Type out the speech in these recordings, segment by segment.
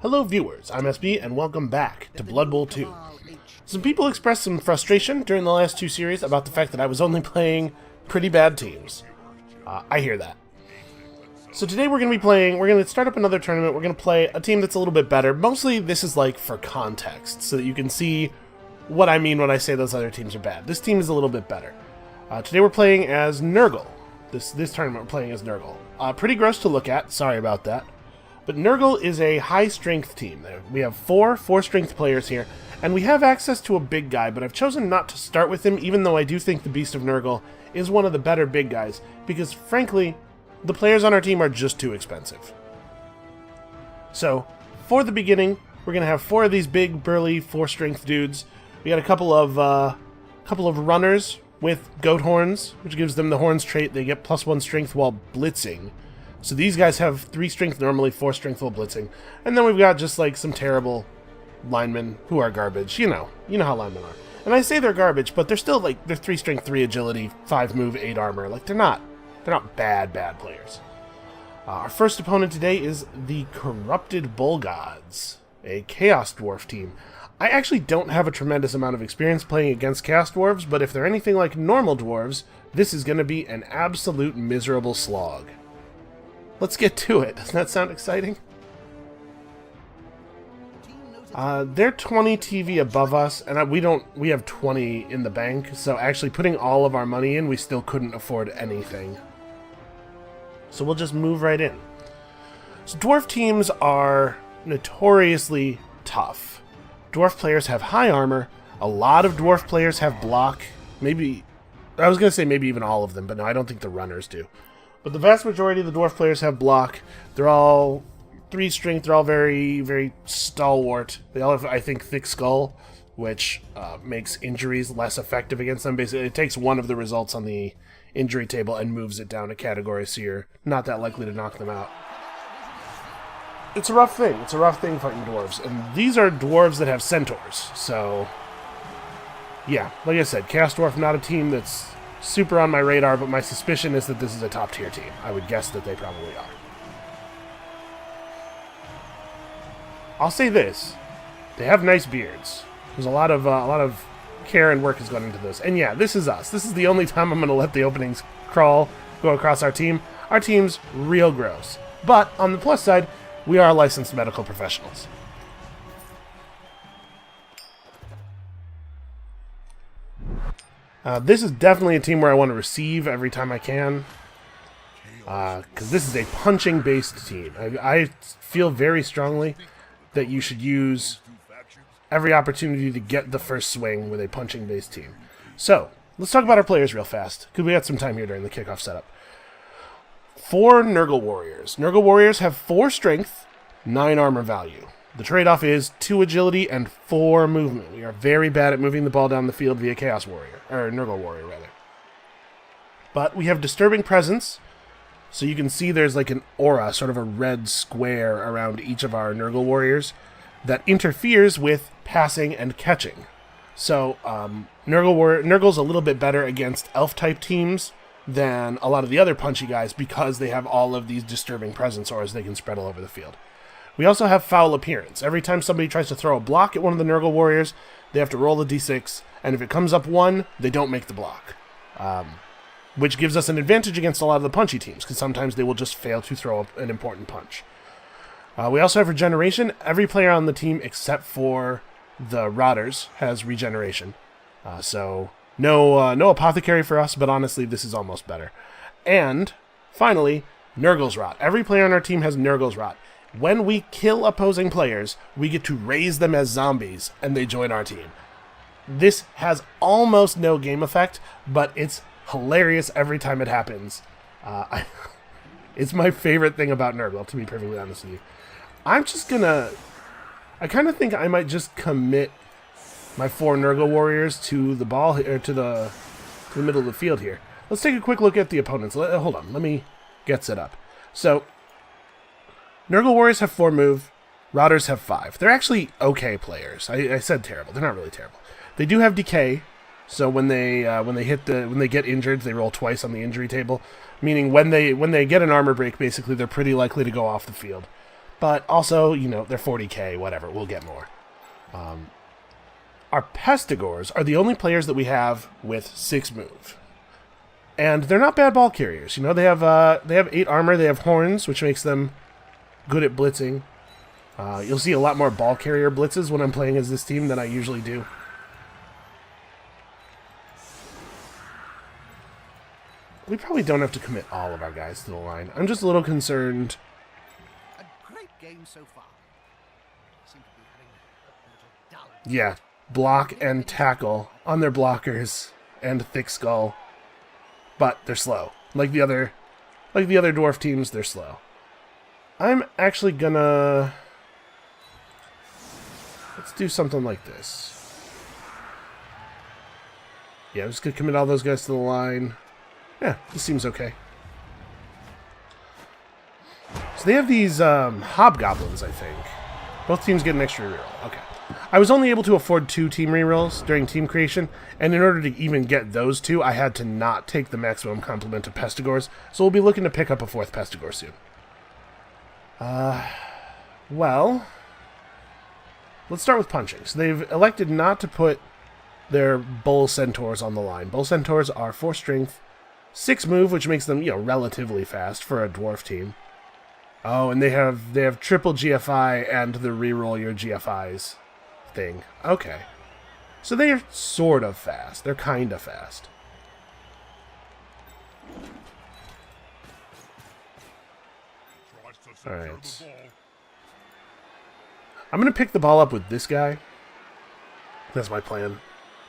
Hello viewers, I'm SB and welcome back to Blood Bowl 2. Some people expressed some frustration during the last two series about the fact that I was only playing pretty bad teams. I hear that. So today we're going to start up another tournament. We're going to play a team that's a little bit better. Mostly this is like for context, so that you can see what I mean when I say those other teams are bad. This team is a little bit better. Today we're playing as Nurgle. This tournament we're playing as Nurgle. Pretty gross to look at, sorry about that. But Nurgle is a high-strength team. We have four-strength players here, and we have access to a big guy, but I've chosen not to start with him, even though I do think the Beast of Nurgle is one of the better big guys, because, frankly, the players on our team are just too expensive. So, for the beginning, we're going to have four of these big, burly, four-strength dudes. We got a couple of runners with goat horns, which gives them the horns trait. They get +1 strength while blitzing. So these guys have 3 strength normally, 4 strength while blitzing. And then we've got just like some terrible linemen who are garbage. You know how linemen are. And I say they're garbage, but they're still like, they're 3 strength, 3 agility, 5 move, 8 armor. Like they're not bad players. Our first opponent today is the Corrupted Bull Gods, a Chaos Dwarf team. I actually don't have a tremendous amount of experience playing against Chaos Dwarves, but if they're anything like normal dwarves, this is going to be an absolute miserable slog. Let's get to it. Doesn't that sound exciting? They're 20 TV above us, and we have 20 in the bank, so actually putting all of our money in, we still couldn't afford anything. So we'll just move right in. So dwarf teams are notoriously tough. Dwarf players have high armor. A lot of dwarf players have block. Maybe, I was going to say maybe even all of them, but no, I don't think the runners do. But the vast majority of the dwarf players have block. They're all 3 strength. They're all very, very stalwart. They all have, I think, thick skull, which makes injuries less effective against them. Basically, it takes one of the results on the injury table and moves it down a category, so you're not that likely to knock them out. It's a rough thing. It's a rough thing fighting dwarves. And these are dwarves that have centaurs. So, yeah, like I said, Chaos Dwarf, not a team that's super on my radar, but my suspicion is that this is a top-tier team. I would guess that they probably are. I'll say this. They have nice beards. There's a lot of care and work has gone into this. And yeah, this is us. This is the only time I'm going to let the openings crawl go across our team. Our team's real gross. But on the plus side, we are licensed medical professionals. This is definitely a team where I want to receive every time I can. Because this is a punching-based team. I feel very strongly that you should use every opportunity to get the first swing with a punching-based team. So, let's talk about our players real fast, because we got some time here during the kickoff setup. 4 Nurgle Warriors. Nurgle Warriors have 4 strength, 9 armor value. The trade-off is 2 agility and 4 movement. We are very bad at moving the ball down the field via Chaos Warrior, or Nurgle Warrior, rather. But we have Disturbing Presence, so you can see there's like an aura, sort of a red square around each of our Nurgle Warriors that interferes with passing and catching. So, Nurgle's a little bit better against Elf-type teams than a lot of the other punchy guys because they have all of these Disturbing Presence auras they can spread all over the field. We also have Foul Appearance. Every time somebody tries to throw a block at one of the Nurgle Warriors, they have to roll a d6, and if it comes up 1, they don't make the block. Which gives us an advantage against a lot of the punchy teams, because sometimes they will just fail to throw an important punch. We also have Regeneration. Every player on the team, except for the Rotters, has Regeneration. So, no Apothecary for us, but honestly, this is almost better. And, finally, Nurgle's Rot. Every player on our team has Nurgle's Rot. When we kill opposing players, we get to raise them as zombies, and they join our team. This has almost no game effect, but it's hilarious every time it happens. It's my favorite thing about Nurgle, to be perfectly honest with you. I kind of think I might just commit my 4 Nurgle Warriors to the ball, or to the middle of the field here. Let's take a quick look at the opponents. Hold on, let me get set up. So, Nurgle Warriors have 4 move, Rotters have 5. They're actually okay players. I said terrible. They're not really terrible. They do have decay, so when they get injured, they roll twice on the injury table, meaning when they get an armor break, basically they're pretty likely to go off the field. But also, you know, they're 40k, whatever. We'll get more. Our Pestigors are the only players that we have with 6 move. And they're not bad ball carriers. You know, they have 8 armor, they have horns, which makes them good at blitzing. You'll see a lot more ball carrier blitzes when I'm playing as this team than I usually do. We probably don't have to commit all of our guys to the line. I'm just a little concerned. A great game so far. Seem to be having a little dull. Yeah, block and tackle on their blockers and thick skull. But they're slow. Like the other dwarf teams, they're slow. I'm actually gonna... Let's do something like this. Yeah, I'm just gonna commit all those guys to the line. Yeah, this seems okay. So they have these hobgoblins, I think. Both teams get an extra reroll. Okay. I was only able to afford 2 team rerolls during team creation, and in order to even get those 2, I had to not take the maximum complement of Pestigors, so we'll be looking to pick up a 4th Pestigor soon. Well, let's start with punching. So they've elected not to put their Bull Centaurs on the line. Bull Centaurs are 4 strength, 6 move, which makes them, you know, relatively fast for a dwarf team. Oh, and they have triple GFI and the reroll your GFIs thing. Okay. So they're sort of fast. They're kind of fast. Alright. I'm going to pick the ball up with this guy. That's my plan.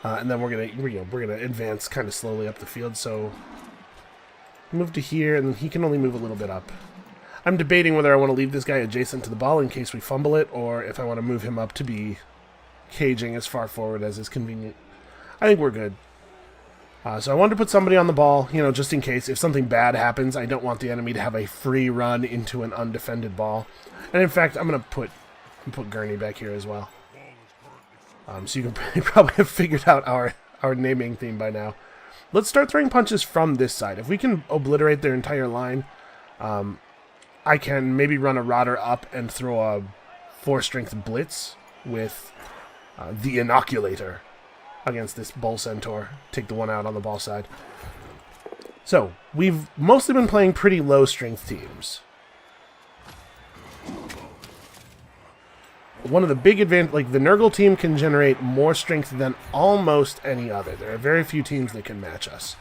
And then we're gonna advance kind of slowly up the field. So move to here, and he can only move a little bit up. I'm debating whether I want to leave this guy adjacent to the ball in case we fumble it, or if I want to move him up to be caging as far forward as is convenient. I think we're good. So I wanted to put somebody on the ball, you know, just in case if something bad happens. I don't want the enemy to have a free run into an undefended ball. And in fact, I'm gonna put Gurney back here as well. So you can probably have figured out our naming theme by now. Let's start throwing punches from this side. If we can obliterate their entire line, I can maybe run a Rodder up and throw a 4-strength blitz with the Inoculator against this Bull Centaur. Take the one out on the ball side. So, we've mostly been playing pretty low-strength teams. One of the big advantages, like the Nurgle team can generate more strength than almost any other. There are very few teams that can match us.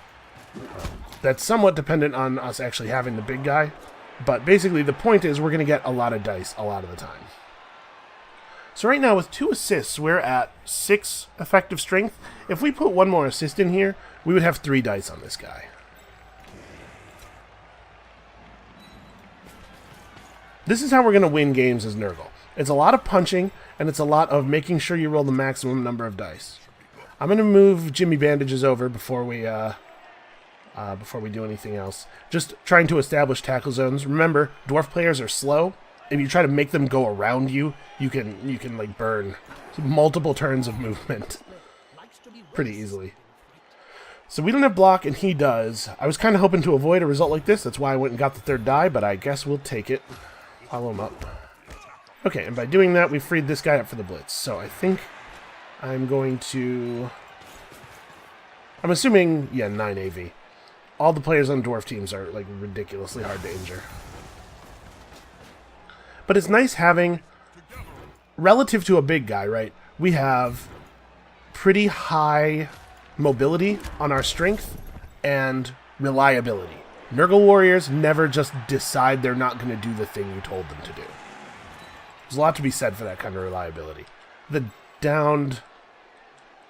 That's somewhat dependent on us actually having the big guy. But basically the point is we're going to get a lot of dice a lot of the time. So right now with 2 assists, we're at 6 effective strength. If we put 1 more assist in here, we would have 3 dice on this guy. This is how we're going to win games as Nurgle. It's a lot of punching, and it's a lot of making sure you roll the maximum number of dice. I'm going to move Jimmy Bandages over before we do anything else. Just trying to establish tackle zones. Remember, dwarf players are slow. If you try to make them go around you, you can like burn multiple turns of movement pretty easily. So we don't have block, and he does. I was kind of hoping to avoid a result like this. That's why I went and got the 3rd die, but I guess we'll take it. Follow him up. Okay, and by doing that, we freed this guy up for the blitz. So I think I'm going to... I'm assuming, yeah, 9 AV. All the players on dwarf teams are, like, ridiculously hard to injure. But it's nice having, relative to a big guy, right, we have pretty high mobility on our strength and reliability. Nurgle warriors never just decide they're not going to do the thing you told them to do. There's a lot to be said for that kind of reliability. The downed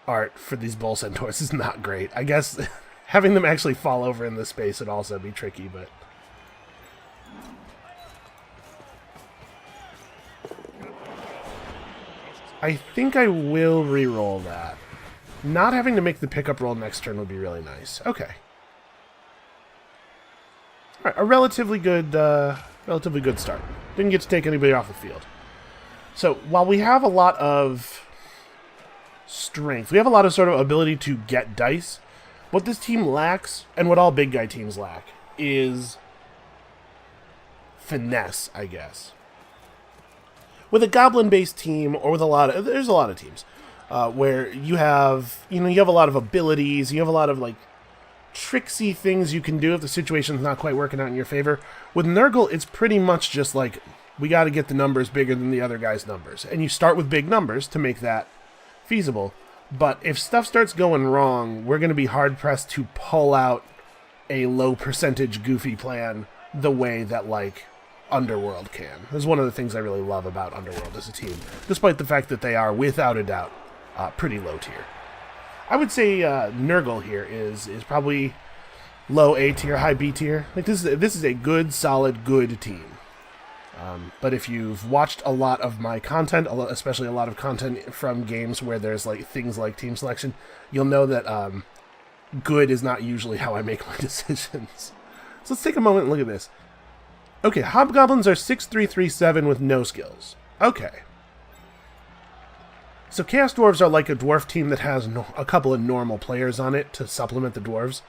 art for these Bull Centaurs is not great. I guess having them actually fall over in this space would also be tricky, but... I think I will re-roll that. Not having to make the pickup roll next turn would be really nice. Okay. Alright, a relatively good start. Didn't get to take anybody off the field. So, while we have a lot of strength, we have a lot of sort of ability to get dice, what this team lacks, and what all big guy teams lack, is finesse, I guess. with a goblin-based team, or with there's a lot of teams where you have you have a lot of abilities, you have a lot of like tricksy things you can do if the situation's not quite working out in your favor. With Nurgle, it's pretty much just like, we got to get the numbers bigger than the other guy's numbers, and you start with big numbers to make that feasible. But if stuff starts going wrong, we're going to be hard-pressed to pull out a low-percentage goofy plan the way that, like, Underworld can. That's one of the things I really love about Underworld as a team, despite the fact that they are, without a doubt, pretty low tier. I would say Nurgle here is probably low A tier, high B tier. Like this is a good, solid, good team. But if you've watched a lot of my content, especially a lot of content from games where there's like things like team selection, you'll know that good is not usually how I make my decisions. So let's take a moment and look at this. Okay, Hobgoblins are 6-3-3-7 with no skills. Okay. So Chaos Dwarves are like a dwarf team that has a couple of normal players on it to supplement the dwarves.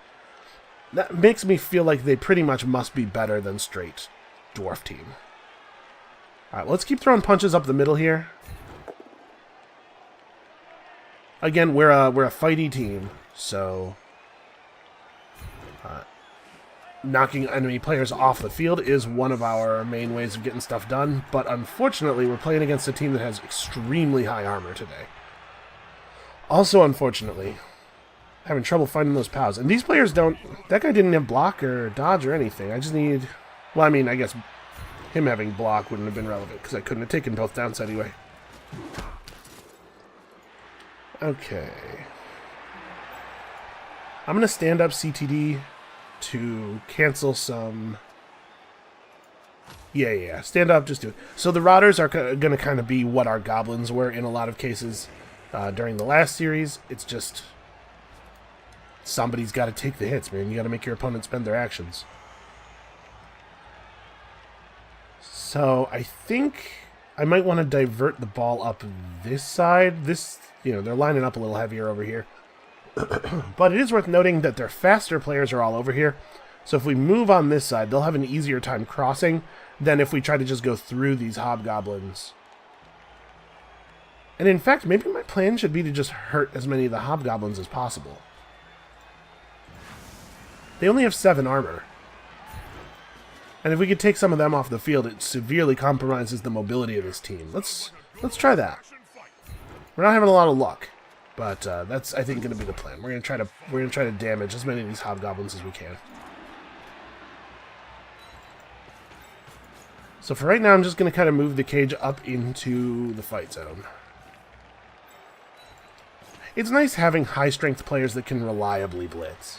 That makes me feel like they pretty much must be better than straight dwarf team. Alright, let's keep throwing punches up the middle here. Again, we're a fighty team, so knocking enemy players off the field is one of our main ways of getting stuff done, but unfortunately we're playing against a team that has extremely high armor today. Also, unfortunately, having trouble finding those POWs. And these players don't... That guy didn't have block or dodge or anything. I just need... Well, I mean, I guess him having block wouldn't have been relevant, because I couldn't have taken both downs anyway. Okay. I'm going to stand up CTD to cancel some... Yeah, stand up, just do it. So the Rotters are going to kind of be what our Goblins were in a lot of cases during the last series. It's just... Somebody's got to take the hits, man. You got to make your opponent spend their actions. So I think I might want to divert the ball up this side. They're lining up a little heavier over here. But it is worth noting that their faster players are all over here. So if we move on this side, they'll have an easier time crossing than if we try to just go through these Hobgoblins. And in fact, maybe my plan should be to just hurt as many of the Hobgoblins as possible. They only have 7 armor. And if we could take some of them off the field, it severely compromises the mobility of this team. Let's try that. We're not having a lot of luck, but that's, I think, going to be the plan. We're going to try to damage as many of these Hobgoblins as we can. So for right now, I'm just going to kind of move the cage up into the fight zone. It's nice having high-strength players that can reliably blitz.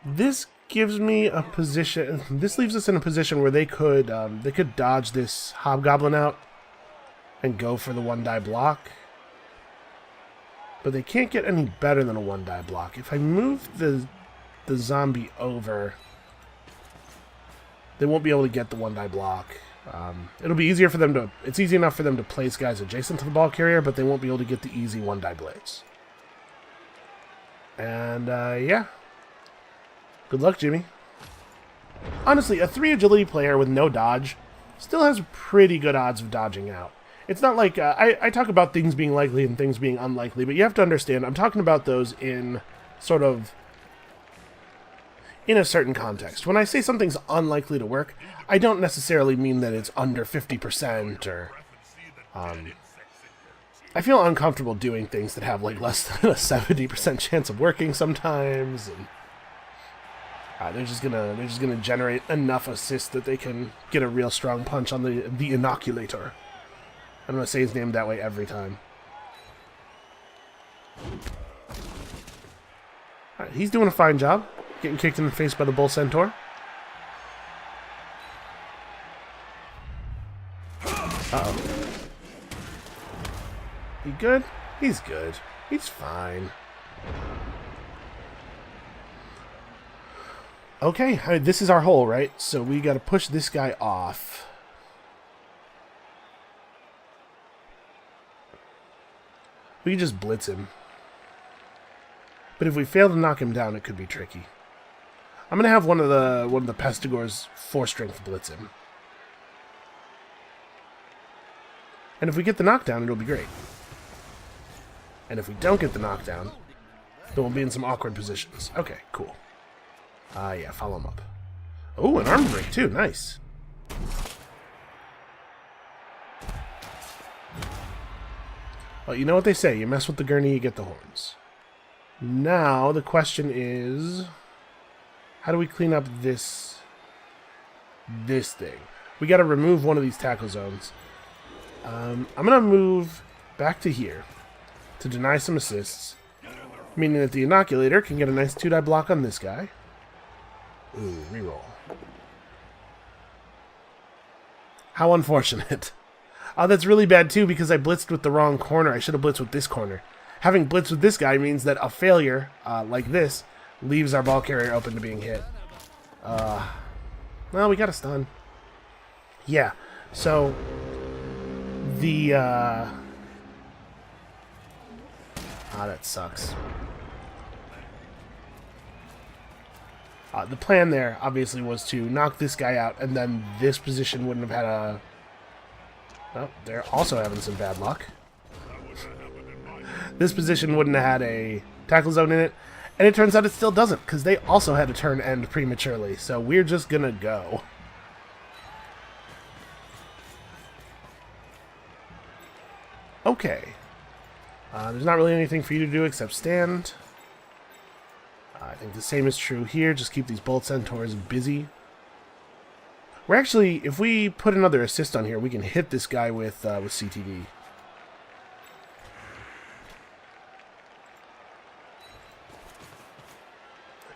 This gives me a position. This leaves us in a position where they could dodge this Hobgoblin out and go for the 1-die block. But they can't get any better than a 1-die block. If I move the zombie over, they won't be able to get the 1-die block. It'll be easier for them to. It's easy enough for them to place guys adjacent to the ball carrier, but they won't be able to get the easy 1-die blades. And yeah. Good luck, Jimmy. Honestly, a 3 agility player with no dodge still has pretty good odds of dodging out. It's not like... I talk about things being likely and things being unlikely, but you have to understand, I'm talking about those in sort of... in a certain context. When I say something's unlikely to work, I don't necessarily mean that it's under 50% or... I feel uncomfortable doing things that have like less than a 70% chance of working sometimes, and... they're just gonna generate enough assists that they can get a real strong punch on the inoculator. I'm gonna say his name that way every time. Alright, he's doing a fine job. Getting kicked in the face by the Bull Centaur. Uh-oh. He good? He's good. He's fine. Okay, this is our hole, right? So we gotta push this guy off. We can just blitz him. But if we fail to knock him down, it could be tricky. I'm gonna have one of the Pestigors 4-strength blitz him. And if we get the knockdown, it'll be great. And if we don't get the knockdown, then we'll be in some awkward positions. Okay, cool. Yeah, follow him up. Oh, an arm break too. Nice. Well, you know what they say. You mess with the gurney, you get the horns. Now, the question is... how do we clean up this thing? We got to remove one of these tackle zones. I'm going to move back to here to deny some assists, meaning that the inoculator can get a nice 2-die block on this guy. Ooh, reroll. How unfortunate. Oh, that's really bad too because I blitzed with the wrong corner. I should have blitzed with this corner. Having blitzed with this guy means that a failure like this leaves our ball carrier open to being hit. Well, we got a stun. Yeah, so the that sucks. The plan there obviously was to knock this guy out, and then this position wouldn't have had a... oh, they're also having some bad luck. This position wouldn't have had a tackle zone in it, and it turns out it still doesn't, because they also had a turn end prematurely, so we're just gonna go. Okay. There's not really anything for you to do except stand. I think the same is true here. Just keep these bolt centaurs busy. We're actually, if we put another assist on here, we can hit this guy with CTD.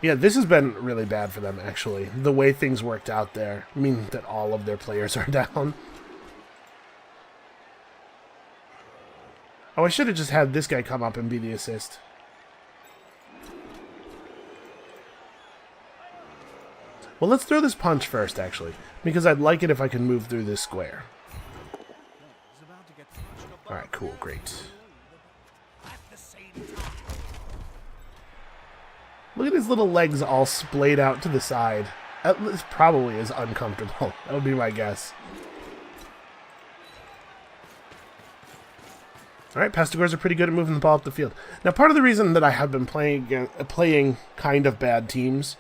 Yeah, this has been really bad for them, actually. The way things worked out there mean that all of their players are down. Oh, I should have just had this guy come up and be the assist. Well, let's throw this punch first, actually, because I'd like it if I can move through this square. Alright, cool, great. Look at his little legs all splayed out to the side. This probably is uncomfortable. That would be my guess. Alright, Pestigors are pretty good at moving the ball up the field. Now, part of the reason that I have been playing kind of bad teams,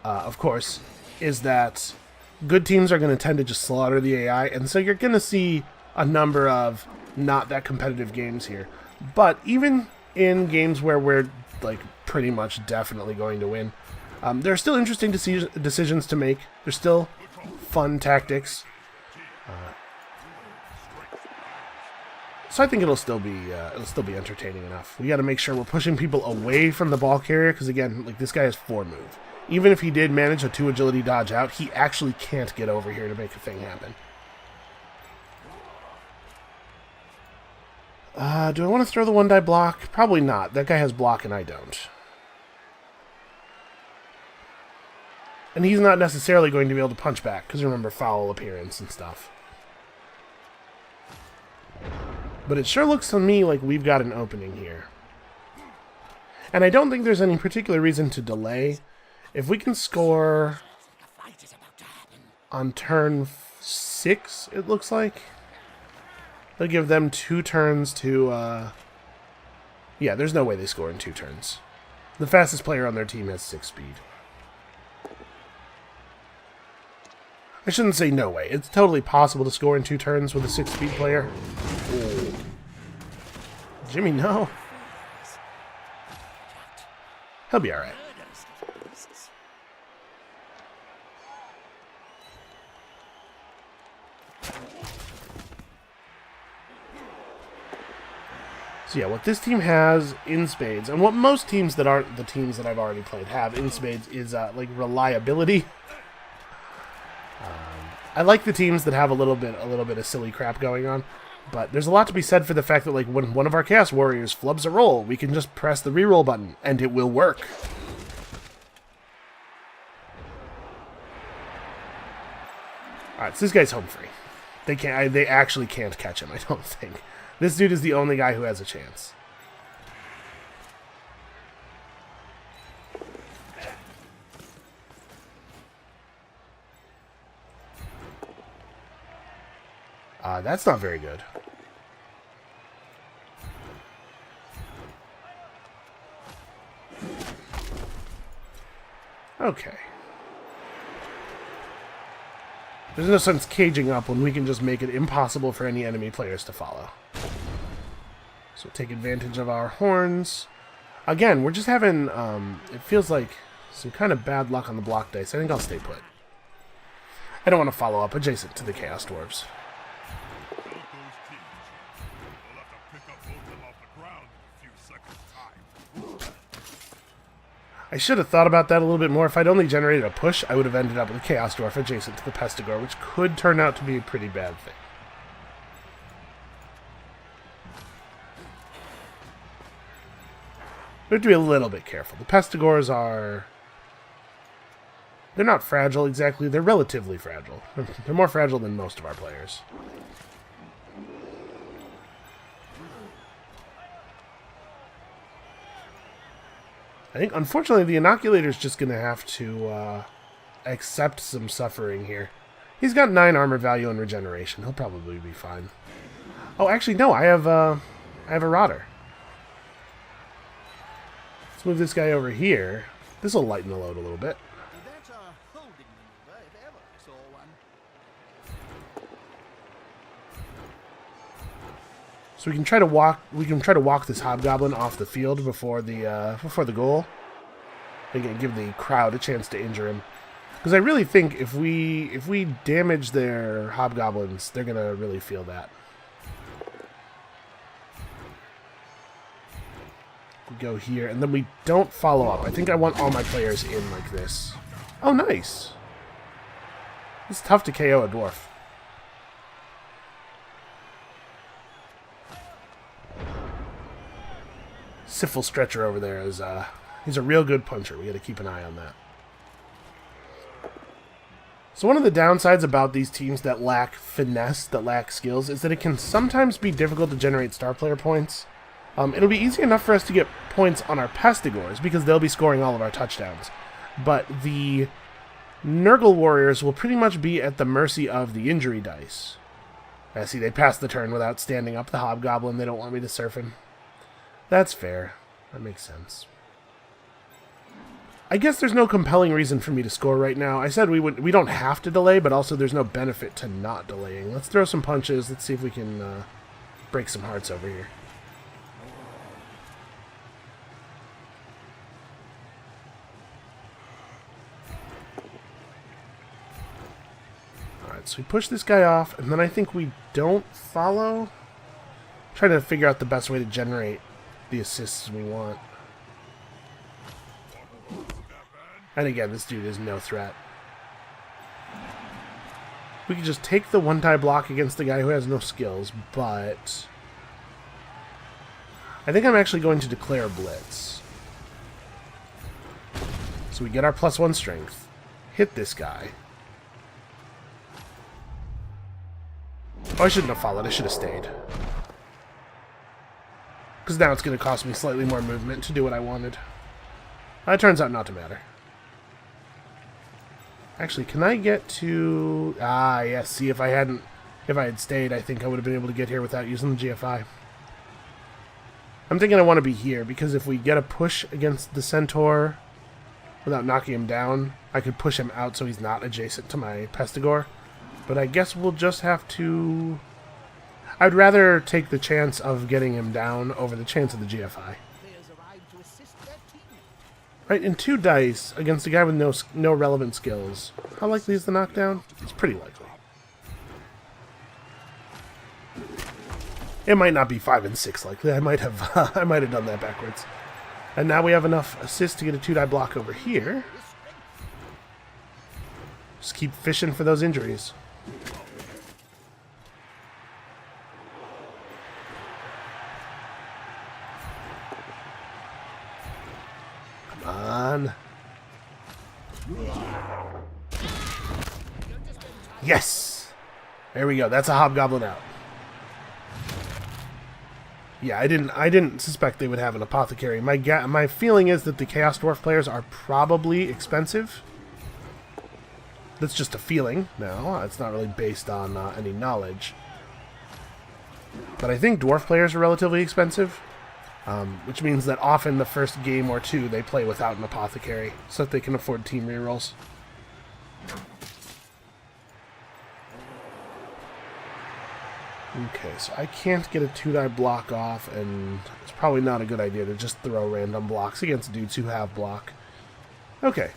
of course, is that good teams are going to tend to just slaughter the AI, and so you're going to see a number of not that competitive games here. But even in games where we're like pretty much definitely going to win, there are still interesting decisions to make. There's still fun tactics. So I think it'll still be entertaining enough. We got to make sure we're pushing people away from the ball carrier, because again, like this guy has 4 move. Even if he did manage a 2 agility dodge out, he actually can't get over here to make a thing happen. Do I want to throw the 1-die block? Probably not. That guy has block and I don't. And he's not necessarily going to be able to punch back, because remember, foul appearance and stuff. But it sure looks to me like we've got an opening here. And I don't think there's any particular reason to delay. If we can score on turn 6, it looks like. They'll give them 2 turns to... yeah, there's no way they score in 2 turns. The fastest player on their team has 6 speed. I shouldn't say no way. It's totally possible to score in 2 turns with a 6-speed player. Ooh. Jimmy, no. He'll be alright. So yeah, what this team has in spades, and what most teams that aren't the teams that I've already played have in spades, is like reliability. I like the teams that have a little bit of silly crap going on, but there's a lot to be said for the fact that like when one of our Chaos Warriors flubs a roll, we can just press the reroll button and it will work. Alright, so this guy's home free. They actually can't catch him, I don't think. This dude is the only guy who has a chance. That's not very good. Okay. There's no sense caging up when we can just make it impossible for any enemy players to follow. So take advantage of our horns. Again, we're just having, it feels like some kind of bad luck on the block dice. I think I'll stay put. I don't want to follow up adjacent to the Chaos Dwarves. I should have thought about that a little bit more. If I'd only generated a push, I would have ended up with a Chaos Dwarf adjacent to the Pestigore, which could turn out to be a pretty bad thing. We have to be a little bit careful. The Pestigores are... They're not fragile exactly. They're relatively fragile. They're more fragile than most of our players. I think, unfortunately, the Inoculator's just going to have to accept some suffering here. He's got 9 armor value and regeneration. He'll probably be fine. Oh, actually, no. I have a Rotter. Let's move this guy over here. This will lighten the load a little bit. That's a holding maneuver if ever I saw one. So we can try to walk. We can try to walk this hobgoblin off the field before the goal. And give the crowd a chance to injure him. Because I really think if we damage their hobgoblins, they're gonna really feel that. We go here, and then we don't follow up. I think I want all my players in like this. Oh, nice. It's tough to KO a dwarf. Syphil Stretcher over there is he's a real good puncher. We got to keep an eye on that. So one of the downsides about these teams that lack finesse, that lack skills, is that it can sometimes be difficult to generate star player points. It'll be easy enough for us to get points on our Pestigores because they'll be scoring all of our touchdowns. But the Nurgle warriors will pretty much be at the mercy of the injury dice. I see they passed the turn without standing up the hobgoblin. They don't want me to surf him. That's fair. That makes sense. I guess there's no compelling reason for me to score right now. I said we don't have to delay, but also there's no benefit to not delaying. Let's throw some punches. Let's see if we can break some hearts over here. Alright, so we push this guy off, and then I think we don't follow. Trying to figure out the best way to generate the assists we want. And again, this dude is no threat. We could just take the one-die block against the guy who has no skills, but I think I'm actually going to declare Blitz. So we get our +1 strength. Hit this guy. Oh, I shouldn't have followed. I should have stayed. Because now it's going to cost me slightly more movement to do what I wanted. That turns out not to matter. Actually, can I get to... Ah, yes. See, if I had stayed, I think I would have been able to get here without using the GFI. I'm thinking I want to be here, because if we get a push against the Centaur without knocking him down, I could push him out so he's not adjacent to my Pestigore. But I guess we'll just have to... I'd rather take the chance of getting him down over the chance of the GFI. Right, in 2 dice against a guy with no relevant skills. How likely is the knockdown? It's pretty likely. It might not be 5 and 6 likely. I might have done that backwards. And now we have enough assists to get a 2-die block over here. Just keep fishing for those injuries. On. Yes! There we go. That's a hobgoblin out. Yeah, I didn't suspect they would have an apothecary. My feeling is that the Chaos Dwarf players are probably expensive. That's just a feeling now. It's not really based on any knowledge. But I think dwarf players are relatively expensive, which means that often the first game or two they play without an apothecary, so that they can afford team rerolls. Okay, so I can't get a 2-die block off, and it's probably not a good idea to just throw random blocks against dudes who have block. Okay.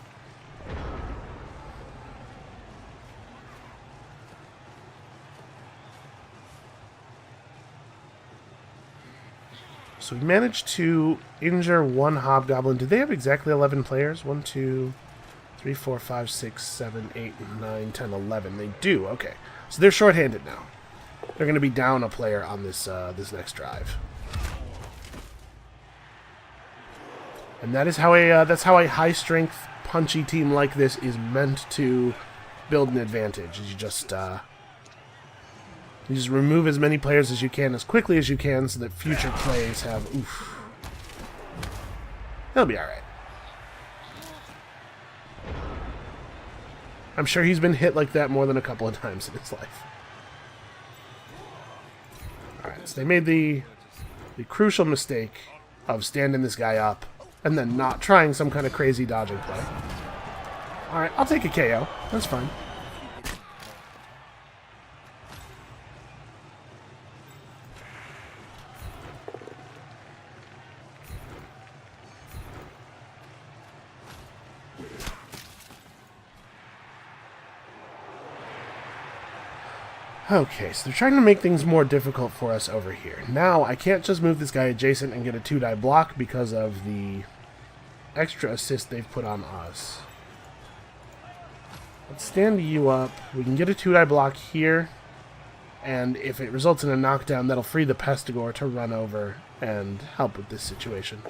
So we managed to injure one hobgoblin. Do they have exactly 11 players? 1, 2, 3, 4, 5, 6, 7, 8, 9, 10, 11. They do, okay. So they're shorthanded now. They're going to be down a player on this this next drive, and that is how that's how a high strength punchy team like this is meant to build an advantage. Is you just remove as many players as you can as quickly as you can, so that future plays have oof. He'll be all right. I'm sure he's been hit like that more than a couple of times in his life. Alright, so they made the crucial mistake of standing this guy up and then not trying some kind of crazy dodging play. Alright, I'll take a KO. That's fine. Okay, so they're trying to make things more difficult for us over here. Now, I can't just move this guy adjacent and get a 2-die block because of the extra assist they've put on us. Let's stand you up. We can get a 2-die block here, and if it results in a knockdown, that'll free the Pestigore to run over and help with this situation.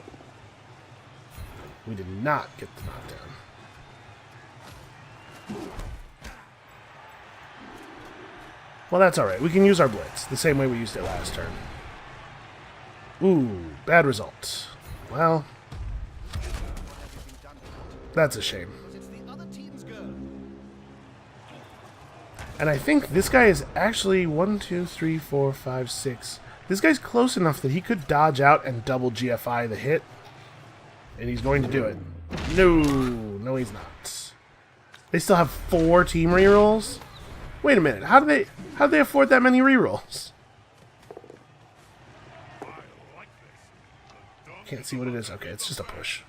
We did not get the knockdown. Well, that's alright. We can use our Blitz, the same way we used it last turn. Ooh, bad result. Well, that's a shame. And I think this guy is actually 1, 2, 3, 4, 5, 6. This guy's close enough that he could dodge out and double GFI the hit. And he's going to do it. No, he's not. They still have 4 team rerolls? Wait a minute, how do they afford that many rerolls? Can't see what it is. Okay, it's just a push.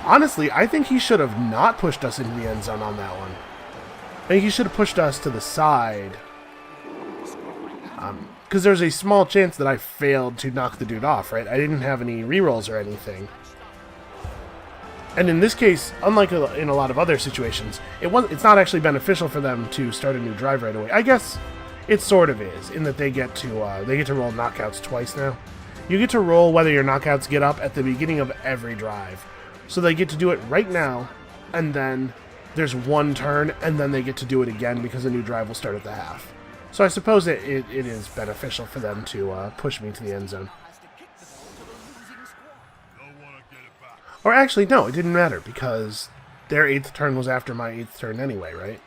Honestly, I think he should have not pushed us into the end zone on that one. I think he should have pushed us to the side. Because there's a small chance that I failed to knock the dude off, right? I didn't have any rerolls or anything. And in this case, unlike in a lot of other situations, it's not actually beneficial for them to start a new drive right away. I guess it sort of is, in that they get to roll knockouts twice now. You get to roll whether your knockouts get up at the beginning of every drive. So they get to do it right now, and then there's one turn, and then they get to do it again because a new drive will start at the half. So I suppose it is beneficial for them to push me to the end zone. Or actually, no, it didn't matter, because their 8th turn was after my 8th turn anyway, right?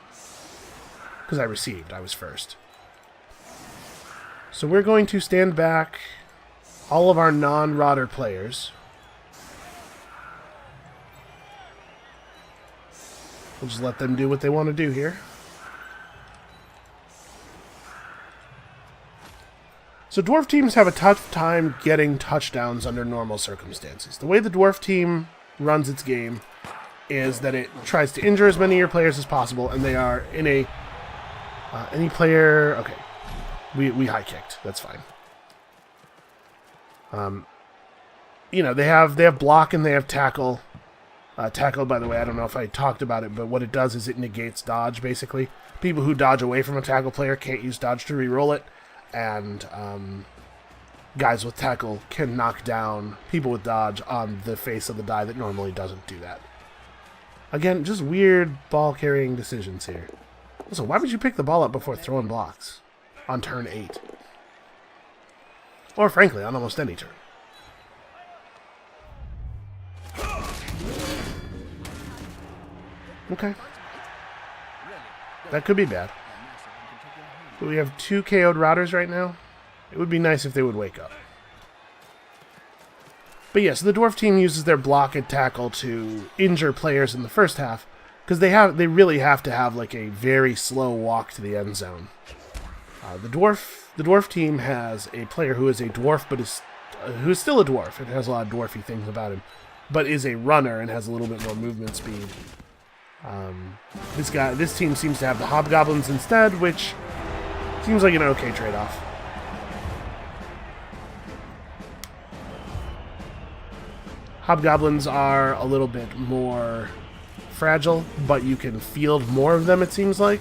Because I received, I was first. So we're going to stand back all of our non-Rodder players. We'll just let them do what they want to do here. So dwarf teams have a tough time getting touchdowns under normal circumstances. The way the dwarf team runs its game is that it tries to injure as many of your players as possible, and they are in a any player. Okay, we high kicked. That's fine. You know, they have block and they have tackle. Tackle, by the way, I don't know if I talked about it, but what it does is it negates dodge. Basically, people who dodge away from a tackle player can't use dodge to re-roll it. And guys with tackle can knock down people with dodge on the face of the die that normally doesn't do that. Again, just weird ball-carrying decisions here. Also, why would you pick the ball up before throwing blocks on turn 8? Or, frankly, on almost any turn. Okay. That could be bad. We have 2 KO'd Rotters right now. It would be nice if they would wake up. But yes, the dwarf team uses their block and tackle to injure players in the first half, because they really have to have like a very slow walk to the end zone. The dwarf team has a player who is a dwarf, but who is still a dwarf. It has a lot of dwarfy things about him, but is a runner and has a little bit more movement speed. This team seems to have the hobgoblins instead, which seems like an okay trade-off. Hobgoblins are a little bit more fragile, but you can field more of them, it seems like.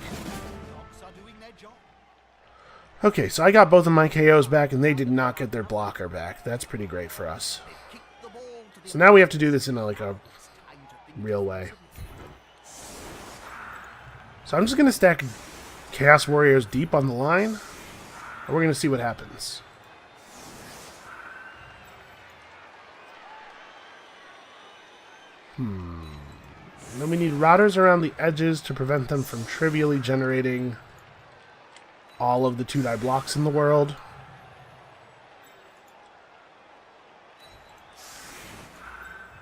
Okay, so I got both of my KOs back, and they did not get their blocker back. That's pretty great for us. So now we have to do this in a real way. So I'm just going to stack Chaos Warriors deep on the line, and we're going to see what happens. Then we need Rotters around the edges to prevent them from trivially generating all of the 2-die blocks in the world.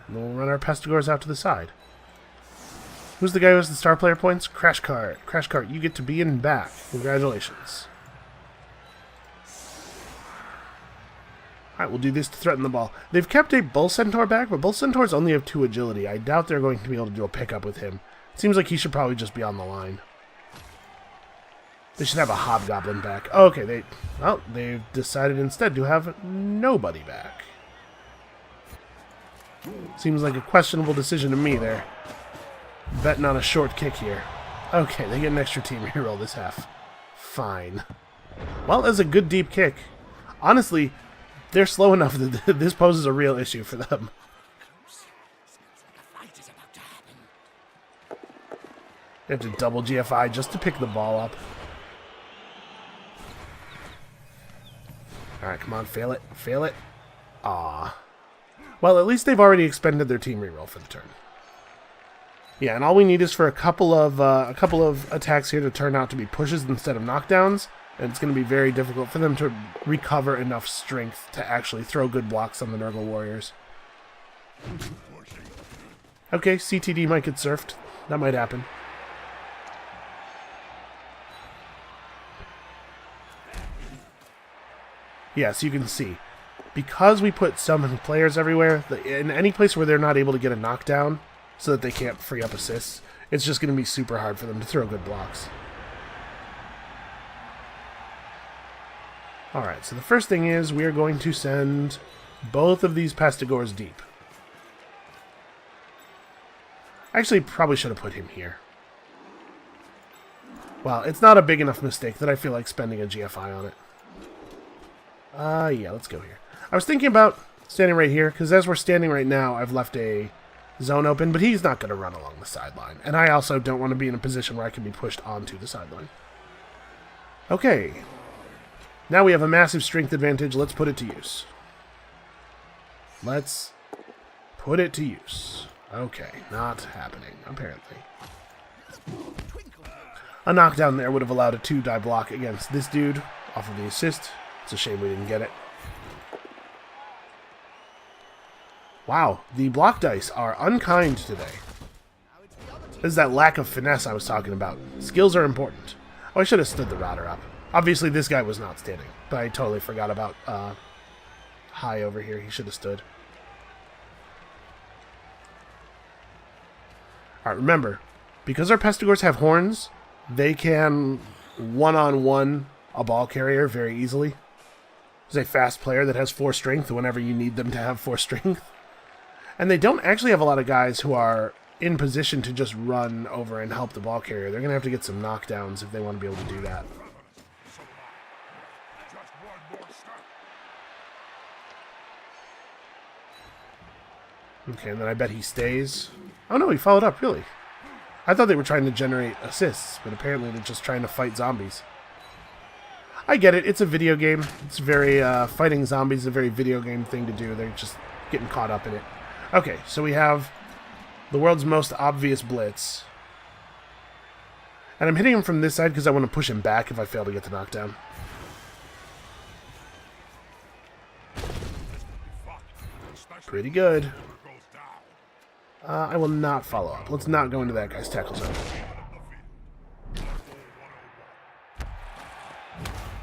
And then we'll run our Pestigors out to the side. Who's the guy who has the star player points? Crash Cart. Crash Cart, you get to be in back. Congratulations. Alright, we'll do this to threaten the ball. They've kept a Bull Centaur back, but Bull Centaurs only have 2 agility. I doubt they're going to be able to do a pickup with him. It seems like he should probably just be on the line. They should have a Hobgoblin back. Okay, they've decided instead to have nobody back. Seems like a questionable decision to me there. Betting on a short kick here. Okay, they get an extra team reroll this half. Fine. Well, that's a good deep kick. Honestly, they're slow enough that this poses a real issue for them. They have to double GFI just to pick the ball up. Alright, come on, fail it. Fail it. Aw. Well, at least they've already expended their team reroll for the turn. Yeah, and all we need is for a couple of attacks here to turn out to be pushes instead of knockdowns. And it's going to be very difficult for them to recover enough strength to actually throw good blocks on the Nurgle Warriors. Okay, CTD might get surfed. That might happen. Yes, you can see. Because we put so many players everywhere, in any place where they're not able to get a knockdown, so that they can't free up assists, it's just going to be super hard for them to throw good blocks. Alright, so the first thing is we are going to send both of these Pestigors deep. Actually, probably should have put him here. Well, it's not a big enough mistake that I feel like spending a GFI on it. Yeah, let's go here. I was thinking about standing right here, because as we're standing right now, I've left a zone open, but he's not going to run along the sideline. And I also don't want to be in a position where I can be pushed onto the sideline. Okay. Now we have a massive strength advantage. Let's put it to use. Let's put it to use. Okay, not happening, apparently. A knockdown there would have allowed a 2-die block against this dude off of the assist. It's a shame we didn't get it. Wow, the block dice are unkind today. This is that lack of finesse I was talking about. Skills are important. Oh, I should have stood the Rotter up. Obviously, this guy was not standing, but I totally forgot about High over here. He should have stood. Alright, remember, because our Pestigors have horns, they can one-on-one a ball carrier very easily. There's a fast player that has 4 strength whenever you need them to have 4 strength. And they don't actually have a lot of guys who are in position to just run over and help the ball carrier. They're going to have to get some knockdowns if they want to be able to do that. Okay, and then I bet he stays. Oh no, he followed up, really. I thought they were trying to generate assists, but apparently they're just trying to fight zombies. I get it, it's a video game. It's very, fighting zombies is a very video game thing to do. They're just getting caught up in it. Okay, so we have the world's most obvious blitz. And I'm hitting him from this side because I want to push him back if I fail to get the knockdown. Pretty good. I will not follow up. Let's not go into that guy's tackle zone.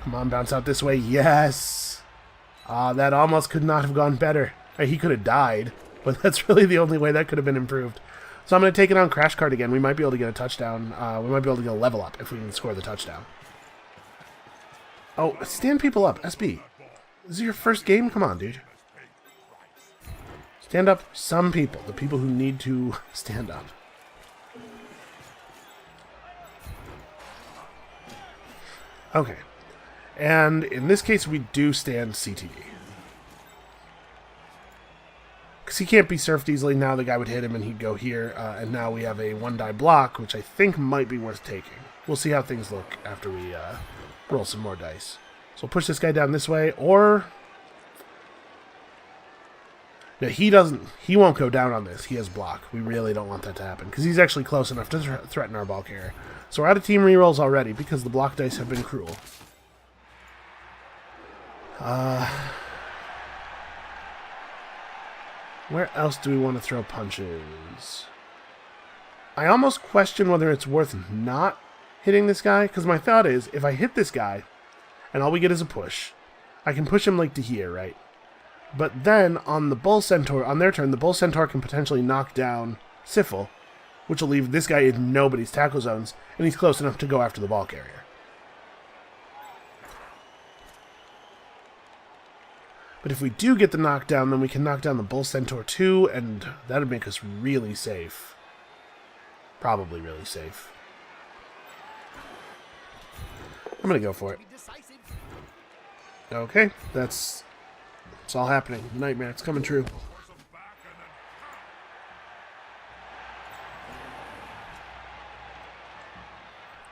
Come on, bounce out this way. Yes! That almost could not have gone better. He could have died, but that's really the only way that could have been improved. So I'm going to take it on Crash Cart again. We might be able to get a touchdown. We might be able to get a level up if we can score the touchdown. Oh, stand people up. SB. This is your first game? Come on, dude. Stand up some people. The people who need to stand up. Okay. And in this case, we do stand CTD. Because he can't be surfed easily. Now the guy would hit him and he'd go here. And now we have a 1-die block, which I think might be worth taking. We'll see how things look after we roll some more dice. So we'll push this guy down this way, or... No, he won't go down on this. He has block. We really don't want that to happen, because he's actually close enough to threaten our ball carrier. So we're out of team rerolls already, because the block dice have been cruel. Where else do we want to throw punches? I almost question whether it's worth not hitting this guy, because my thought is, if I hit this guy, and all we get is a push, I can push him like to here, right? But then, on the Bull Centaur, on their turn, the Bull Centaur can potentially knock down Syphil, which will leave this guy in nobody's tackle zones, and he's close enough to go after the ball carrier. But if we do get the knockdown, then we can knock down the Bull Centaur too, and that would make us really safe. Probably really safe. I'm going to go for it. Okay, it's all happening. The nightmare, it's coming true.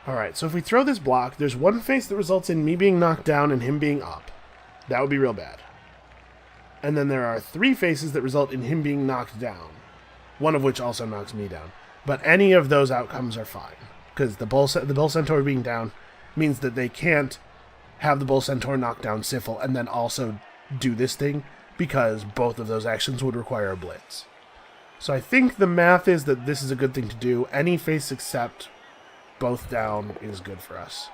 Alright, so if we throw this block, there's one face that results in me being knocked down and him being up. That would be real bad. And then there are 3 faces that result in him being knocked down. One of which also knocks me down. But any of those outcomes are fine. Because the Bull Centaur being down means that they can't have the Bull Centaur knock down Syphil and then also do this thing, because both of those actions would require a blitz. So I think the math is that this is a good thing to do. Any face except both down is good for us.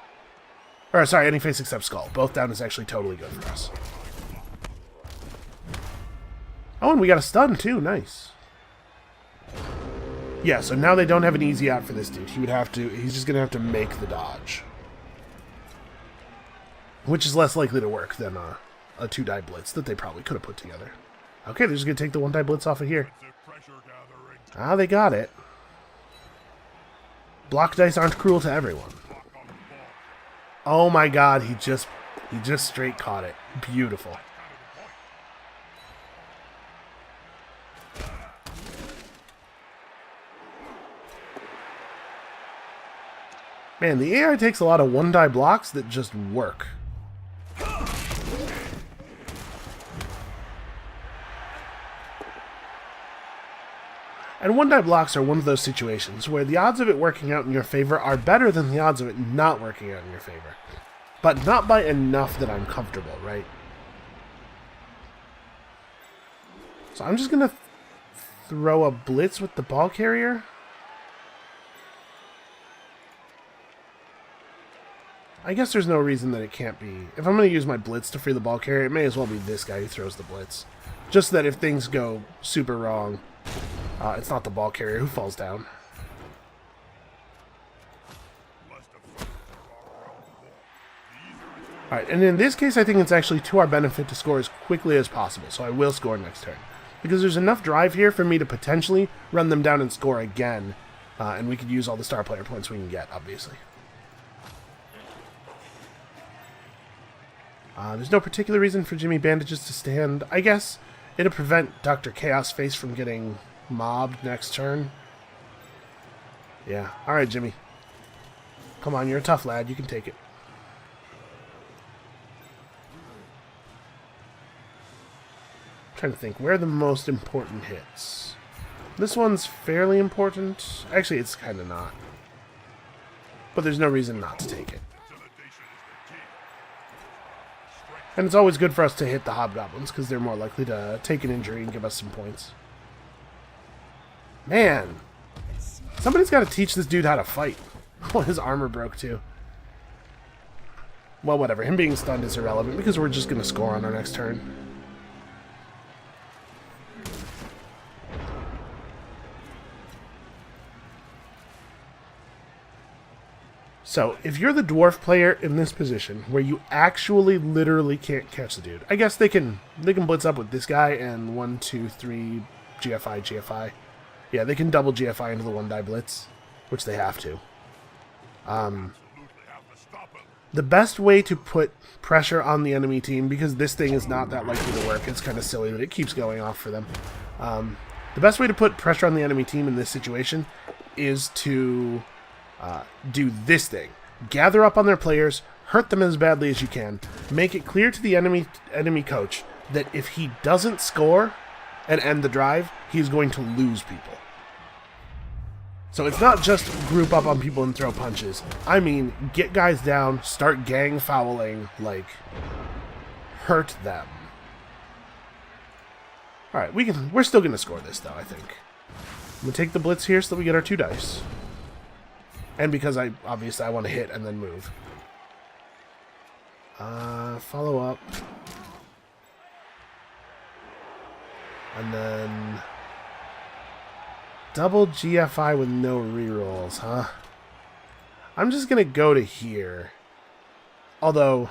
Or, sorry, any face except skull. Both down is actually totally good for us. Oh, and we got a stun too. Nice. Yeah, so now they don't have an easy out for this dude. He's just going to have to make the dodge. Which is less likely to work than a 2-die blitz that they probably could have put together. Okay, they're just going to take the 1-die blitz off of here. Ah, they got it. Block dice aren't cruel to everyone. Oh my god, he just straight caught it. Beautiful. Man, the AI takes a lot of 1-die blocks that just work. And 1-die blocks are one of those situations where the odds of it working out in your favor are better than the odds of it not working out in your favor. But not by enough that I'm comfortable, right? So I'm just going to throw a blitz with the ball carrier. I guess there's no reason that it can't be. If I'm going to use my blitz to free the ball carrier, it may as well be this guy who throws the blitz. Just that if things go super wrong, it's not the ball carrier who falls down. Alright, and in this case I think it's actually to our benefit to score as quickly as possible, so I will score next turn. Because there's enough drive here for me to potentially run them down and score again, and we could use all the star player points we can get, obviously. There's no particular reason for Jimmy Bandages to stand. I guess it'll prevent Dr. Chaos Face from getting mobbed next turn. Yeah, alright Jimmy. Come on, you're a tough lad, you can take it. I'm trying to think, where are the most important hits? This one's fairly important. Actually, it's kind of not. but there's no reason not to take it. And it's always good for us to hit the hobgoblins, because they're more likely to take an injury and give us some points. Man, somebody's got to teach this dude how to fight. Oh, his armor broke too. Well, whatever. Him being stunned is irrelevant, because we're just going to score on our next turn. So, if you're the dwarf player in this position, where you actually literally can't catch the dude, I guess they can blitz up with this guy and 1, 2, 3, GFI, GFI. Yeah, they can double GFI into the 1-die blitz, which they have to. The best way to put pressure on the enemy team, because this thing is not that likely to work, it's kind of silly that it keeps going off for them. The best way to put pressure on the enemy team in this situation is to do this thing. Gather up on their players, hurt them as badly as you can, make it clear to the enemy coach that if he doesn't score and end the drive, he's going to lose people. So it's not just group up on people and throw punches. I mean, get guys down, start gang fouling, like, hurt them. Alright, we're still going to score this, though, I think. I'm going to take the blitz here so that we get our 2 dice. And because obviously I want to hit and then move. Follow up. And then double GFI with no rerolls, huh? I'm just going to go to here. Although,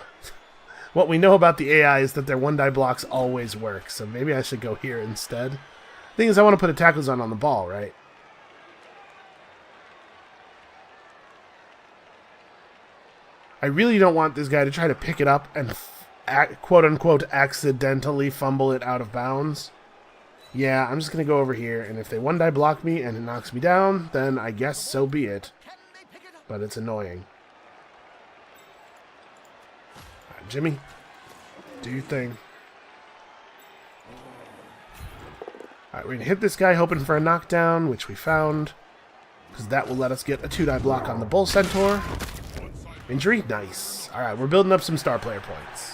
what we know about the AI is that their 1-die blocks always work, so maybe I should go here instead. Thing is, I want to put a tackle zone on the ball, right? I really don't want this guy to try to pick it up and quote-unquote accidentally fumble it out of bounds. Yeah, I'm just going to go over here, and if they 1-die block me and it knocks me down, then I guess so be it. But it's annoying. Alright, Jimmy, do your thing. Alright, we're going to hit this guy hoping for a knockdown, which we found, because that will let us get a 2-die block on the Bull Centaur. Injury? Nice. Alright, we're building up some star player points.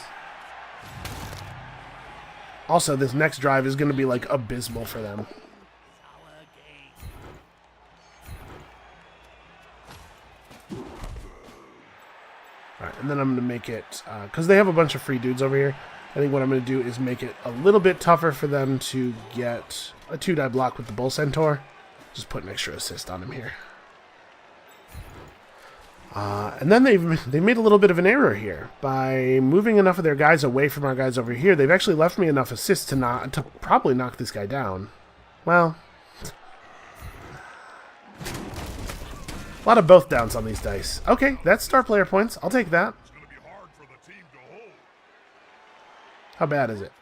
Also, this next drive is going to be, like, abysmal for them. Alright, and then I'm going to make it, because they have a bunch of free dudes over here, I think what I'm going to do is make it a little bit tougher for them to get a 2-die block with the Bull Centaur. Just put an extra assist on him here. And then they made a little bit of an error here. By moving enough of their guys away from our guys over here, they've actually left me enough assists to probably knock this guy down. Well, a lot of both downs on these dice. Okay, that's star player points. I'll take that. How bad is it?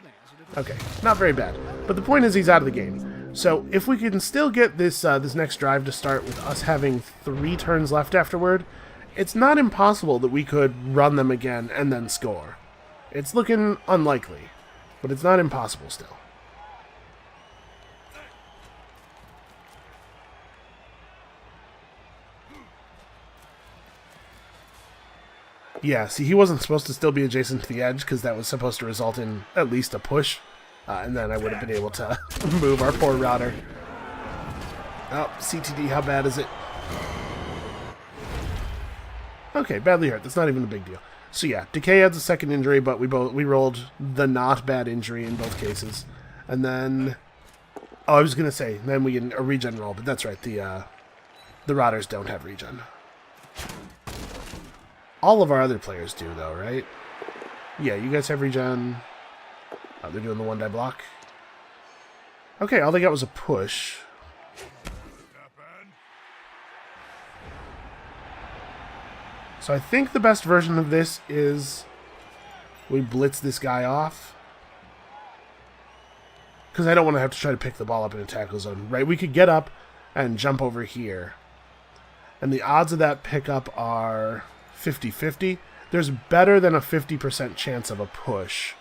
Okay, not very bad. But the point is he's out of the game. So if we can still get this this next drive to start with us having 3 turns left afterward, it's not impossible that we could run them again and then score. It's looking unlikely, but it's not impossible still. Yeah, see, he wasn't supposed to still be adjacent to the edge because that was supposed to result in at least a push, and then I would have been able to move our poor router. Oh, CTD, how bad is it? Okay, badly hurt. That's not even a big deal. So yeah, Decay adds a second injury, but we rolled the not bad injury in both cases. And then, oh, I was gonna say, then we get a regen roll, but that's right. The routers don't have regen. All of our other players do, though, right? Yeah, you guys have regen. Oh, they're doing the 1-die block. Okay, all they got was a push. So I think the best version of this is we blitz this guy off. Because I don't want to have to try to pick the ball up in a tackle zone, right? We could get up and jump over here. And the odds of that pickup are 50-50. There's better than a 50% chance of a push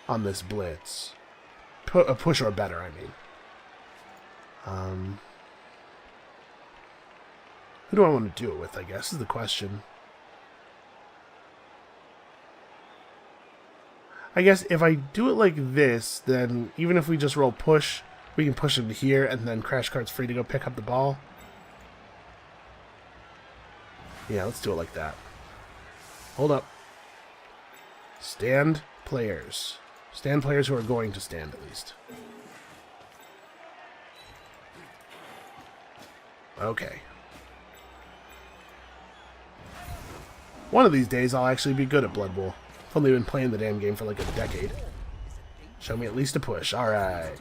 on this blitz. A push or better, I mean. Who do I want to do it with, I guess, is the question. I guess if I do it like this, then even if we just roll push, we can push him to here, and then Crash Cart's free to go pick up the ball. Yeah, let's do it like that. Hold up. Stand players. Stand players who are going to stand, at least. Okay. One of these days, I'll actually be good at Blood Bowl. I've only been playing the damn game for like a decade. Show me at least a push. Alright.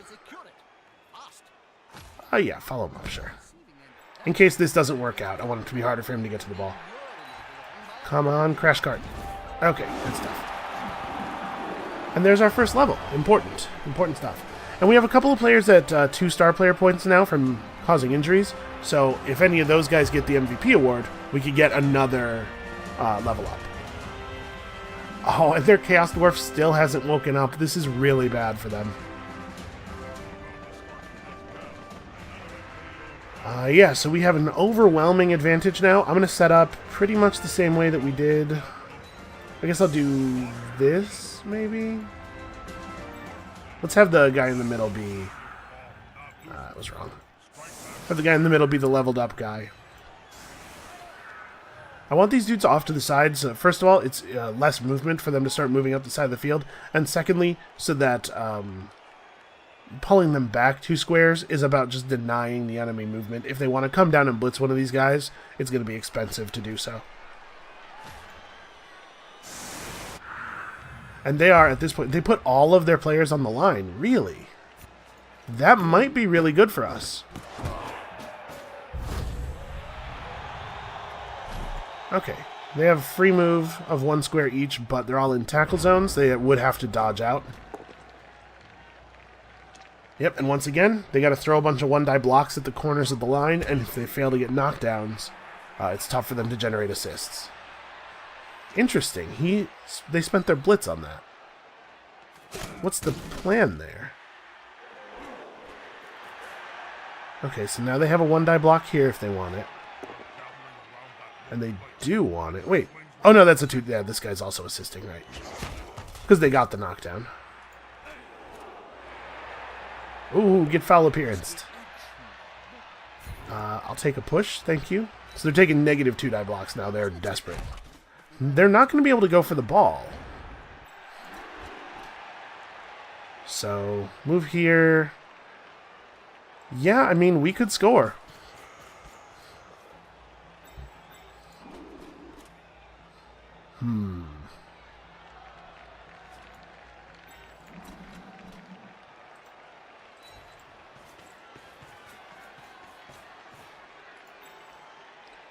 Oh yeah, follow him up, sure. In case this doesn't work out, I want it to be harder for him to get to the ball. Come on, Crash Cart. Okay, good stuff. And there's our first level. Important. Important stuff. And we have a couple of players at 2-star player points now from causing injuries. So if any of those guys get the MVP award, we could get another level up. Oh, and their Chaos Dwarf still hasn't woken up. This is really bad for them. Yeah, so we have an overwhelming advantage now. I'm going to set up pretty much the same way that we did. I guess I'll do this, maybe? Let's have the guy in the middle be... I was wrong. Have the guy in the middle be the leveled up guy. I want these dudes off to the sides. First of all, it's less movement for them to start moving up the side of the field. And secondly, so that pulling them back 2 squares is about just denying the enemy movement. If they want to come down and blitz one of these guys, it's going to be expensive to do so. And they are, at this point, they put all of their players on the line. Really? That might be really good for us. Okay. They have free move of 1 square each, but they're all in tackle zones. They would have to dodge out. Yep, and once again, they got to throw a bunch of 1-die blocks at the corners of the line, and if they fail to get knockdowns, it's tough for them to generate assists. Interesting. They spent their blitz on that. What's the plan there? Okay, so now they have a 1-die block here if they want it. And they do want it. Wait. Oh, no, that's a 2... Yeah, this guy's also assisting, right? Because they got the knockdown. Ooh, get foul appearance. I'll take a push, thank you. So they're taking negative 2-die blocks now. They're desperate. They're not going to be able to go for the ball. So, move here. Yeah, I mean, we could score.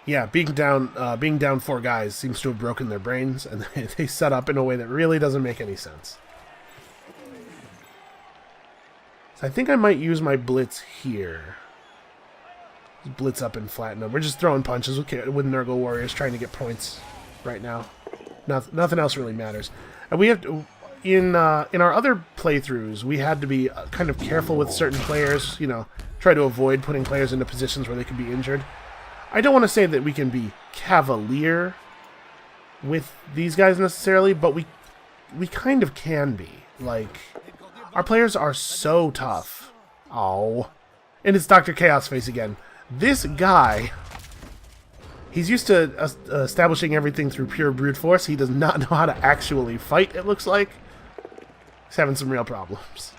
Yeah, being down 4 guys seems to have broken their brains, and they set up in a way that really doesn't make any sense. So I think I might use my blitz here. Blitz up and flatten them. We're just throwing punches with Nurgle Warriors trying to get points right now. Nothing else really matters. And we have to, in our other playthroughs, we had to be kind of careful with certain players. You know, try to avoid putting players into positions where they could be injured. I don't want to say that we can be cavalier with these guys necessarily, but we kind of can be. Like, our players are so tough. Oh. And it's Dr. Chaos Face again. This guy, he's used to establishing everything through pure brute force. He does not know how to actually fight, it looks like. He's having some real problems.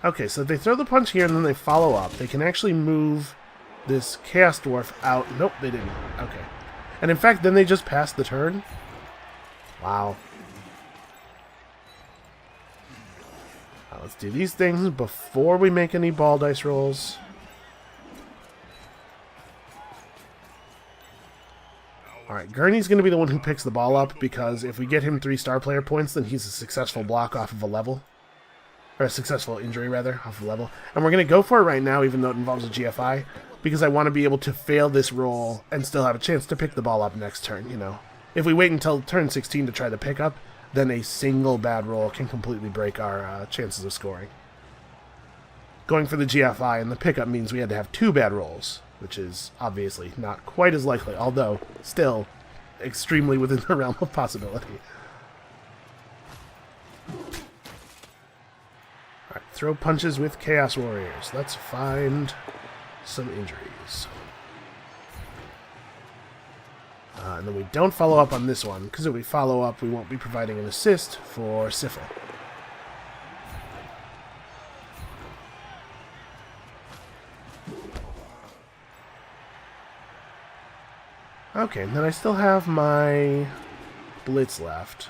Okay, so if they throw the punch here and then they follow up, they can actually move this Chaos Dwarf out. Nope, they didn't. Okay. And in fact, then they just passed the turn. Wow. Let's do these things before we make any ball dice rolls. Alright, Gurney's going to be the one who picks the ball up, because if we get him 3-star player points, then he's a successful block off of a level. Or a successful injury, rather, off a level. And we're going to go for it right now, even though it involves a GFI, because I want to be able to fail this roll and still have a chance to pick the ball up next turn, you know. If we wait until turn 16 to try the pickup, then a single bad roll can completely break our chances of scoring. Going for the GFI and the pickup means we had to have 2 bad rolls which is obviously not quite as likely, although still extremely within the realm of possibility. Alright, throw punches with Chaos Warriors. Let's find some injuries. And then we don't follow up on this one, because if we follow up, we won't be providing an assist for Syphil. Okay, and then I still have my Blitz left.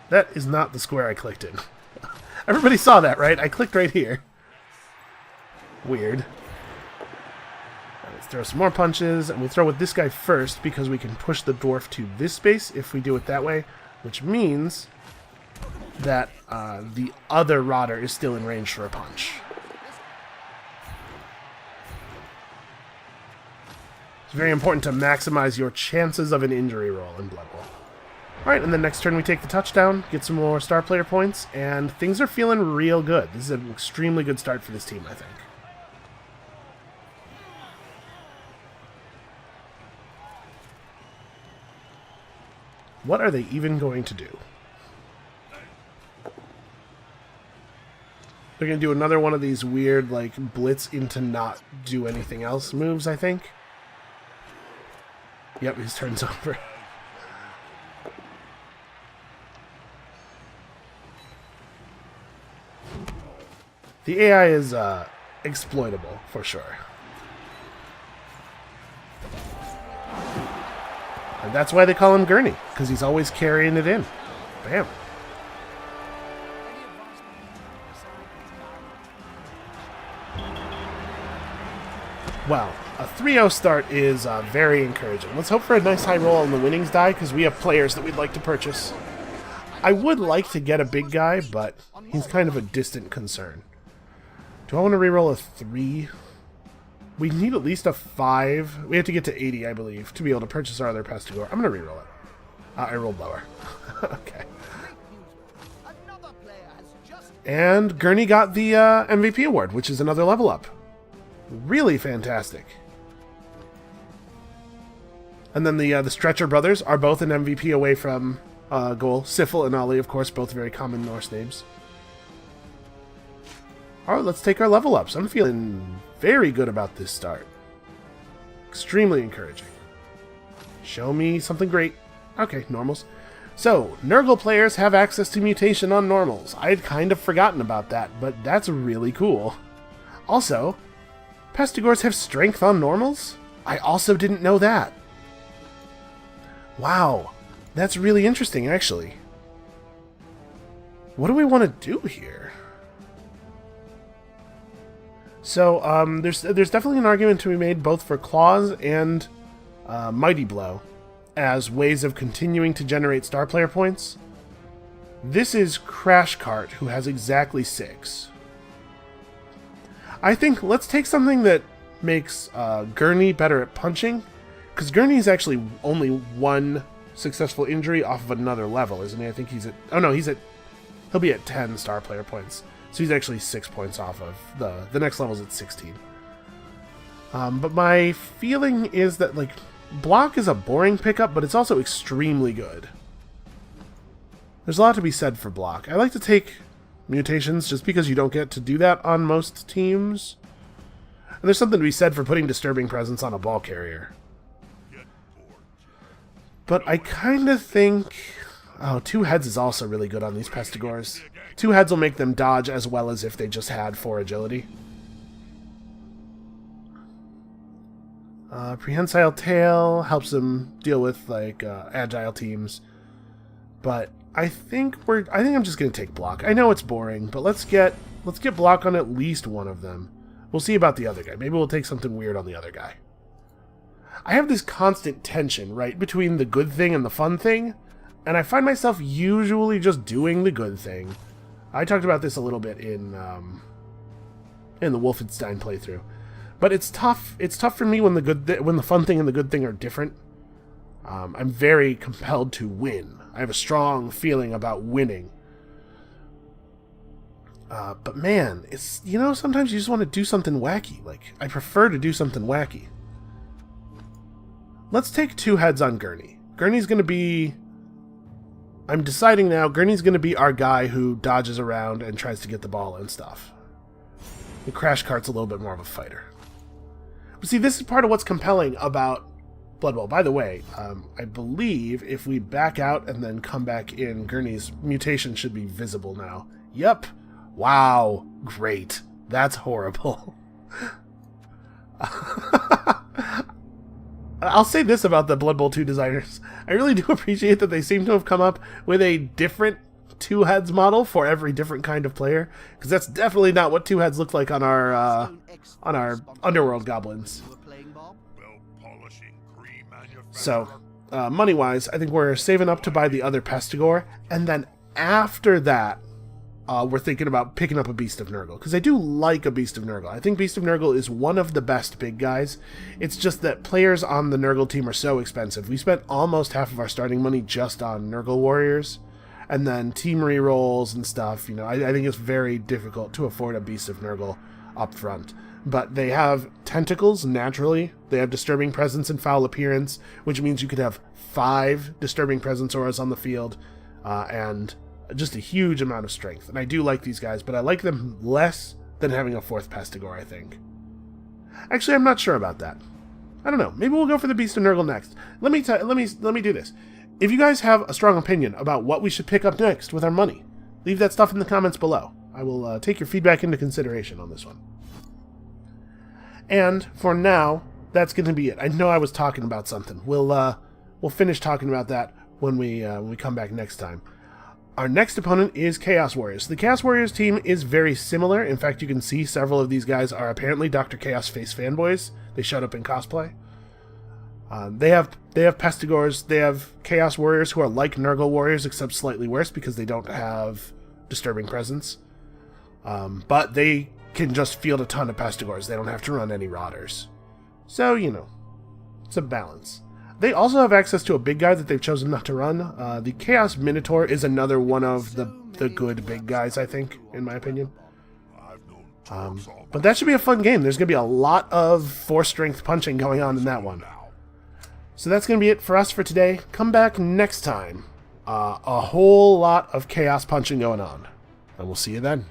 That is not the square I clicked in. Everybody saw that, right? I clicked right here. Weird. Let's throw some more punches, and we throw with this guy first because we can push the dwarf to this space if we do it that way, which means that the other Rodder is still in range for a punch. It's very important to maximize your chances of an injury roll in Blood Bowl. Alright, and then next turn we take the touchdown, get some more star player points, and things are feeling real good. This is an extremely good start for this team, I think. What are they even going to do? They're going to do another one of these weird, like, blitz into not do anything else moves, I think. Yep, his turn's over. The AI is exploitable, for sure. And that's why they call him Gurney, because he's always carrying it in. Bam. Wow, a 3-0 start is very encouraging. Let's hope for a nice high roll on the winnings die, because we have players that we'd like to purchase. I would like to get a big guy, but he's kind of a distant concern. Do I want to reroll a 3? We need at least a 5. We have to get to 80, I believe, to be able to purchase our other Pestigore. I'm going to reroll it. I rolled lower. Okay. And Gurney got the MVP award, which is another level up. Really fantastic. And then the Stretcher brothers are both an MVP away from goal. Syphil and Ollie, of course, both very common Norse names. Alright, let's take our level ups. I'm feeling very good about this start. Extremely encouraging. Show me something great. Okay, normals. So, Nurgle players have access to mutation on normals. I had kind of forgotten about that, but that's really cool. Also, Pestigores have strength on normals? I also didn't know that. Wow, that's really interesting, actually. What do we want to do here? So, there's definitely an argument to be made both for Claws and Mighty Blow as ways of continuing to generate star player points. This is Crash Cart, who has exactly 6. I think let's take something that makes Gurney better at punching, because Gurney is actually only 1 successful injury off of another level, isn't he? I think he's at... Oh no, he'll be at 10 star player points. So he's actually 6 points off of the next level's at 16. But my feeling is that, like, block is a boring pickup, but it's also extremely good. There's a lot to be said for block. I like to take mutations just because you don't get to do that on most teams. And there's something to be said for putting Disturbing Presence on a ball carrier. But I kind of think... Oh, 2 heads is also really good on these Pestigores. 2 heads will make them dodge as well as if they just had 4 agility. Prehensile Tail helps them deal with, like, agile teams. But I think I'm just gonna take block. I know it's boring, but let's get block on at least one of them. We'll see about the other guy. Maybe we'll take something weird on the other guy. I have this constant tension, right, between the good thing and the fun thing, and I find myself usually just doing the good thing. I talked about this a little bit in the Wolfenstein playthrough, but it's tough. It's tough for me when the fun thing and the good thing are different. I'm very compelled to win. I have a strong feeling about winning. But man, it's, you know, sometimes you just want to do something wacky. Like, I prefer to do something wacky. Let's take 2 heads on Gurney. Gurney's going to be... I'm deciding now, Gurney's going to be our guy who dodges around and tries to get the ball and stuff. The Crash Cart's a little bit more of a fighter. But see, this is part of what's compelling about Blood Bowl. By the way, I believe if we back out and then come back in, Gurney's mutation should be visible now. Yep. Wow. Great. That's horrible. I'll say this about the Blood Bowl 2 designers. I really do appreciate that they seem to have come up with a different 2 heads model for every different kind of player, because that's definitely not what 2 heads look like on our Underworld goblins. So, money-wise, I think we're saving up to buy the other Pestigore, and then after that, we're thinking about picking up a Beast of Nurgle, because I do like a Beast of Nurgle. I think Beast of Nurgle is one of the best big guys. It's just that players on the Nurgle team are so expensive. We spent almost half of our starting money just on Nurgle warriors, and then team rerolls and stuff. You know, I think it's very difficult to afford a Beast of Nurgle up front. But they have tentacles, naturally. They have Disturbing Presence and Foul Appearance, which means you could have 5 Disturbing Presence auras on the field, and just a huge amount of strength. And I do like these guys, but I like them less than having a 4th Pestigore, I think. Actually, I'm not sure about that. I don't know. Maybe we'll go for the Beast of Nurgle next. Let me do this. If you guys have a strong opinion about what we should pick up next with our money, leave that stuff in the comments below. I will take your feedback into consideration on this one. And for now, that's going to be it. I know I was talking about something. We'll finish talking about that when we come back next time. Our next opponent is Chaos Warriors. The Chaos Warriors team is very similar. In fact, you can see several of these guys are apparently Dr. Chaos Face fanboys. They showed up in cosplay. They have Pestigores. They have Chaos Warriors who are like Nurgle Warriors, except slightly worse because they don't have Disturbing Presence. But they can just field a ton of Pestigores. They don't have to run any Rotters. So, you know, it's a balance. They also have access to a big guy that they've chosen not to run. The Chaos Minotaur is another one of the good big guys, I think, in my opinion. But that should be a fun game. There's going to be a lot of 4-strength punching going on in that one. So that's going to be it for us for today. Come back next time. A whole lot of chaos punching going on. And we'll see you then.